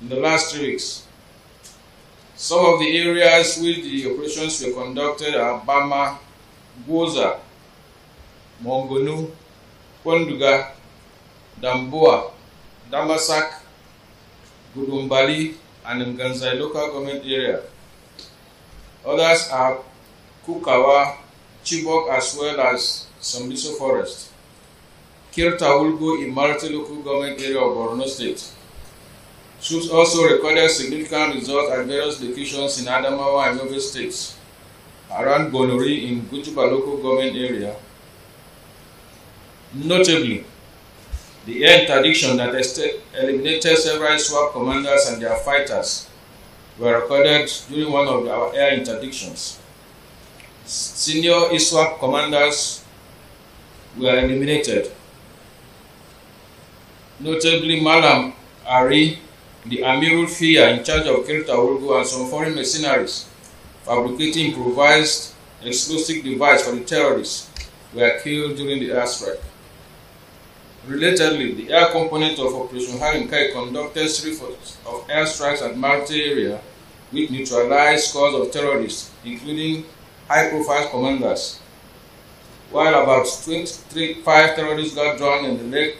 in the last 3 weeks. Some of the areas where the operations were conducted are Bama, Gwoza, Monguno, Kanduga, Damboa, Damasak, Gudumbali, and Nganzi local government area. Others are Kukawa, Chibok, as well as Sambisa Forest, Kirta Wulgo in Marte local government area of Borno State. Troops also recorded significant results at various locations in Adamawa and Yobe State, around Goniri in Gujba local government area. Notably, the air interdiction that eliminated several ISWAP commanders and their fighters were recorded during one of our air interdictions. Senior ISWAP commanders were eliminated. Notably, Mallam Ari, the Amirul Fiya in charge of Kirta Wulgo, and some foreign mercenaries fabricating improvised explosive device for the terrorists were killed during the airstrike. Relatedly, the air component of Operation Haram conducted series of airstrikes at Marte area which neutralized scores of terrorists, including high-profile commanders, while about 5 terrorists got drowned in the lake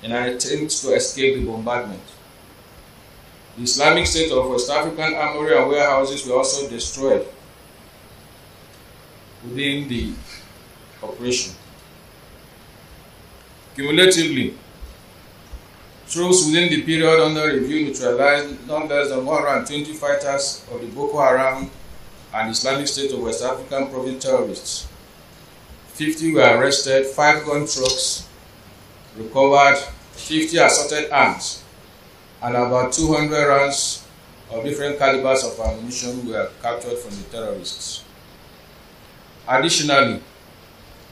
in an attempt to escape the bombardment. The Islamic State of West African armory and warehouses were also destroyed within the operation. Cumulatively, troops within the period under review neutralized not less than 120 fighters of the Boko Haram and Islamic State of West African province terrorists. 50 were arrested, 5 gun trucks recovered, 50 assorted arms, and about 200 rounds of different calibers of ammunition were captured from the terrorists. Additionally,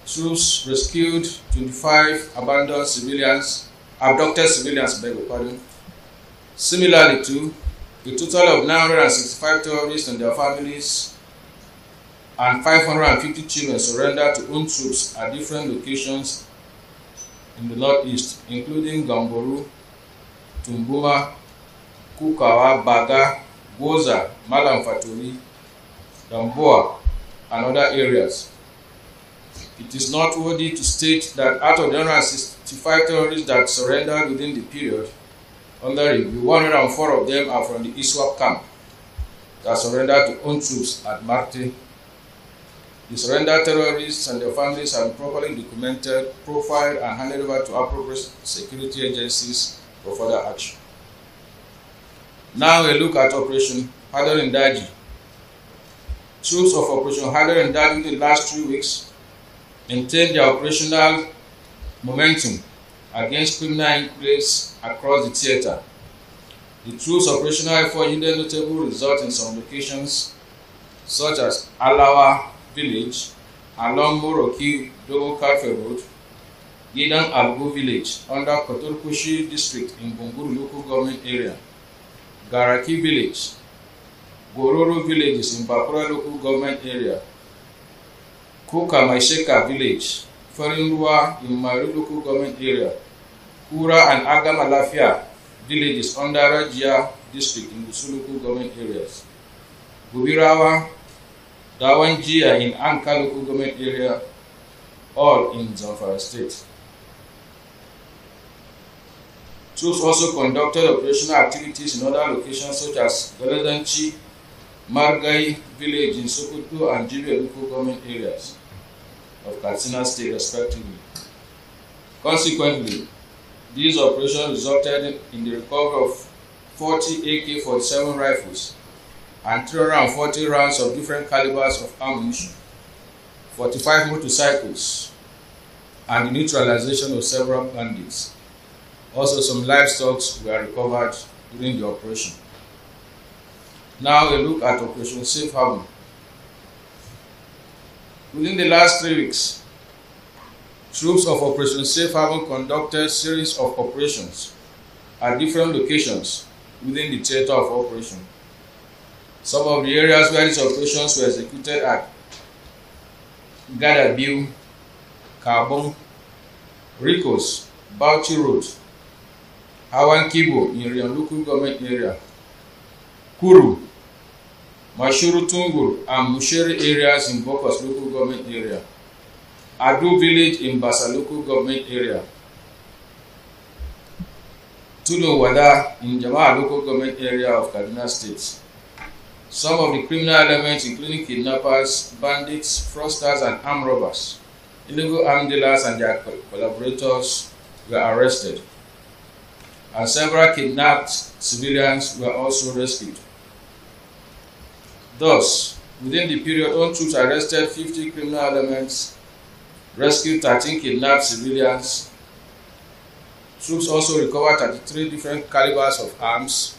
troops rescued 25 abducted civilians, Similarly to a total of 965 terrorists and their families and 550 children surrendered to own troops at different locations in the northeast, including Gamboru, Tumbuma, Kukawa, Baga, Gwoza, Mallam Ari, Damboa, and other areas. It is noteworthy to state that out of the 165 terrorists that surrendered within the period under review, 104 of them are from the ISWAP camp that surrendered to own troops at Marte. The surrendered terrorists and their families have been properly documented, profiled, and handed over to appropriate security agencies for further action. Now a look at Operation HADIN. Troops of Operation HADIN in the last 3 weeks maintained their operational momentum against criminal enclaves across the theater. The troops' operational effort yielded notable results in some locations, such as Alawa village along Moroki Dogo Karfe Road, Gidan Algo village under Kotorkushi district in Bunguru local government area, Garaki village, Gororo villages in Bakura local government area, Kukawa village, Farinrua in Maru local government area, Kura and Agamalafia villages under Rajia district in Busu local government areas, Gubirawa, Dawanjia in Anka local government area, all in Zamfara state. Troops also conducted operational activities in other locations such as Galadanchi, Margai village in Sokoto and Jibe local government areas of Katsina state respectively. Consequently, these operations resulted in the recovery of 40 AK-47 rifles and 340 rounds of different calibers of ammunition, 45 motorcycles, and the neutralization of several bandits. Also, some livestock were recovered during the operation. Now a look at Operation Safe Haven. Within the last 3 weeks, troops of Operation Safe Haven conducted a series of operations at different locations within the theater of operation. Some of the areas where these operations were executed at Gadabiu, Carbon, Ricos, Bauchi Road, Hawankibo in Rion local government area, Kuru, Mashuru Tungur and Mushere areas in Boko's local government area, Adu village in Basa local government area, Tulu Wada in Jama'a local government area of Kaduna State. Some of the criminal elements, including kidnappers, bandits, fraudsters, and armed robbers, illegal arms dealers, and their collaborators were arrested, and several kidnapped civilians were also rescued. Thus, within the period, own troops arrested 50 criminal elements, rescued 13 kidnapped civilians. Troops also recovered 33 different calibers of arms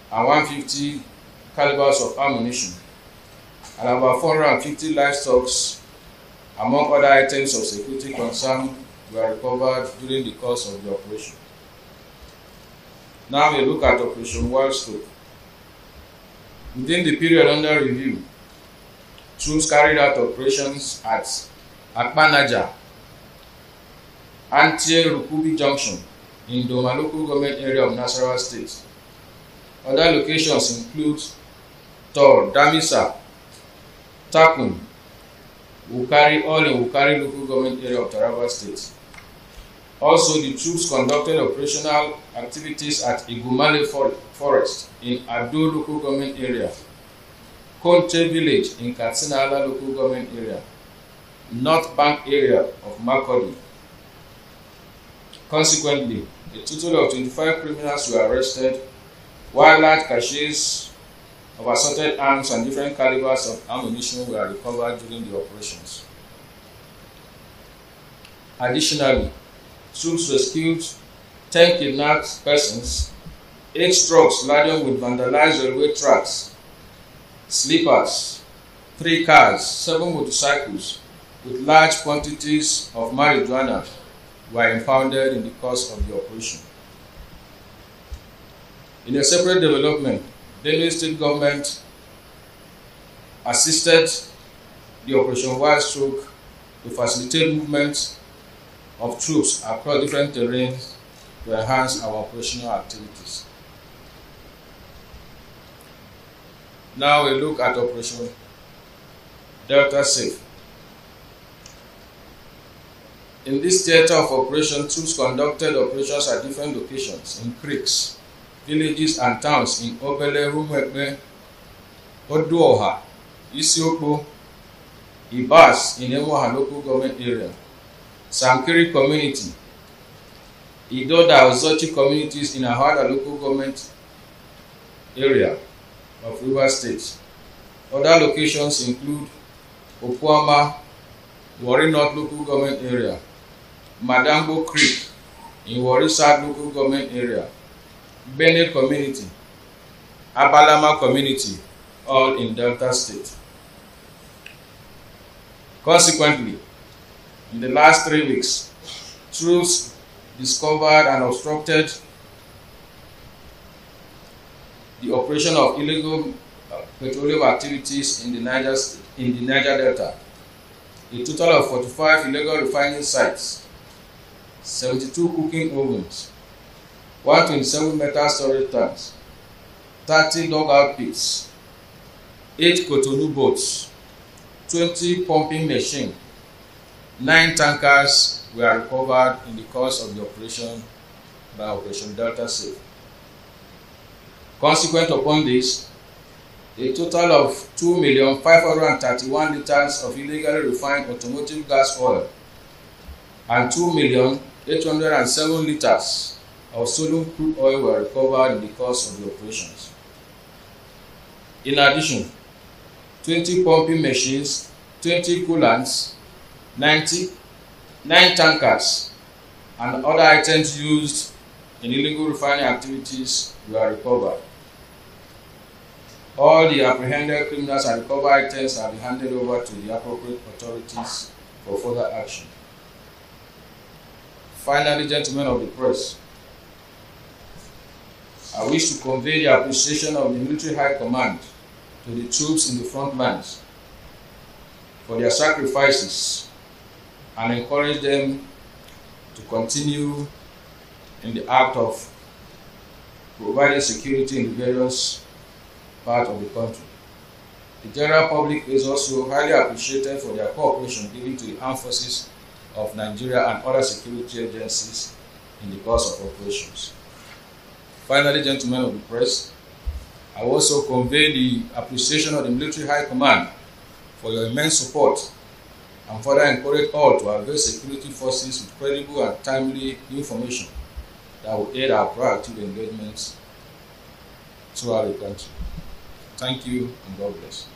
and 150 calibers of ammunition, and about 450 livestock, among other items of security concern, were recovered during the course of the operation. Now we look at Operation Wild Stroke. Within the period under review, troops carried out operations at Akpanaja, Antie Rukubi Junction in Doma local government area of Nasarawa State. Other locations include Tor, Damisa, Takun, Wukari, all in Wukari local government area of Taraba State. Also, the troops conducted operational activities at Igumale Forest in Ado local government area, Konte village in Katsinala local government area, North Bank area of Makodi. Consequently, a total of 25 criminals were arrested, while large caches of assorted arms and different calibers of ammunition were recovered during the operations. Additionally, troops rescued 10 kidnapped persons, 8 trucks laden with vandalized railway tracks, sleepers, 3 cars, 7 motorcycles with large quantities of marijuana were impounded in the course of the operation. In a separate development, Benue State government assisted the Operation Wild Stroke to facilitate movement of troops across different terrains to enhance our operational activities. Now we look at Operation Delta Safe. In this theater of operation, troops conducted operations at different locations in creeks, villages and towns in Obele, Rumwepe, Oduoha, Isiokpo, Ibas in Emoha local government area, Sankiri community, Idoda Ozochi communities in Ahada local government area of Rivers State. Other locations include Opuama, Warri North local government area, Madambo Creek in Warri South local government area, Bennett community, Abalama community, all in Delta State. Consequently, in the last 3 weeks, troops discovered and obstructed the operation of illegal petroleum activities in the Niger Delta. A total of 45 illegal refining sites, 72 cooking ovens, 127 metal storage tanks, 30 dugout pits, 8 Cotonou boats, 20 pumping machines, 9 tankers were recovered in the course of the operation by Operation Delta Safe. Consequent upon this, a total of 2,531,000 liters of illegally refined automotive gas oil and 2,807,000 liters of sodium crude oil were recovered in the course of the operations. In addition, 20 pumping machines, 20 coolants, 9 tankers, and other items used in illegal refining activities were recovered. All the apprehended criminals and recovered items have been handed over to the appropriate authorities for further action. Finally, gentlemen of the press, I wish to convey the appreciation of the Military High Command to the troops in the front lines for their sacrifices and encourage them to continue in the act of providing security in the various parts of the country. The general public is also highly appreciated for their cooperation given to the armed forces of Nigeria and other security agencies in the course of operations. Finally, gentlemen of the press, I will also convey the appreciation of the Military High Command for your immense support and further encourage all to avail security forces with credible and timely information that will aid our proactive engagements throughout the country. Thank you and God bless.